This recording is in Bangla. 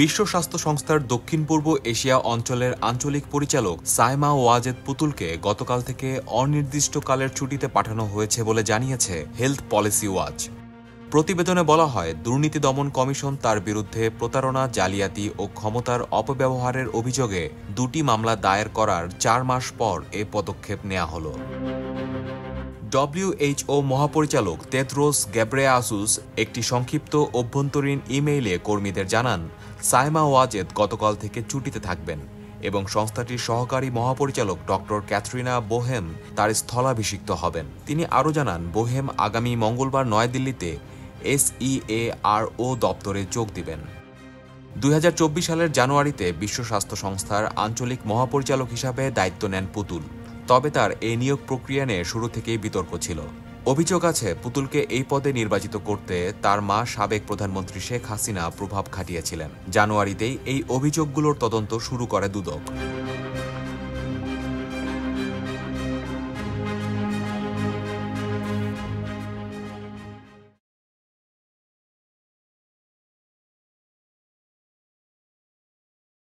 বিশ্ব স্বাস্থ্য সংস্থার দক্ষিণ পূর্ব এশিয়া অঞ্চলের আঞ্চলিক পরিচালক সাইমা ওয়াজেদ পুতুলকে গতকাল থেকে অনির্দিষ্টকালের ছুটিতে পাঠানো হয়েছে বলে জানিয়েছে হেলথ পলিসি ওয়াচ। প্রতিবেদনে বলা হয়, দুর্নীতি দমন কমিশন তার বিরুদ্ধে প্রতারণা, জালিয়াতি ও ক্ষমতার অপব্যবহারের অভিযোগে 2টি মামলা দায়ের করার 4 মাস পর এ পদক্ষেপ নেওয়া হলো। WHO মহাপরিচালক তেদ্রোস গ্যাব্রেয়াসুস একটি সংক্ষিপ্ত অভ্যন্তরীণ ইমেইলে কর্মীদের জানান, সাইমা ওয়াজেদ গতকাল থেকে ছুটিতে থাকবেন এবং সংস্থাটির সহকারী মহাপরিচালক ডক্টর ক্যাথরিনা বোহেম তার স্থলাভিষিক্ত হবেন। তিনি আরও জানান, বোহেম আগামী মঙ্গলবার নয়াদিল্লিতে SEARO দপ্তরে যোগ দিবেন। 2024 সালের জানুয়ারিতে বিশ্ব স্বাস্থ্য সংস্থার আঞ্চলিক মহাপরিচালক হিসাবে দায়িত্ব নেন পুতুল। তবে তার এই নিয়োগ প্রক্রিয়া নিয়ে শুরু থেকেই বিতর্ক ছিল। অভিযোগ আছে, পুতুলকে এই পদে নির্বাচিত করতে তার মা সাবেক প্রধানমন্ত্রী শেখ হাসিনা প্রভাব খাটিয়েছিলেন। জানুয়ারিতেই এই অভিযোগগুলোর তদন্ত শুরু করে দুদক।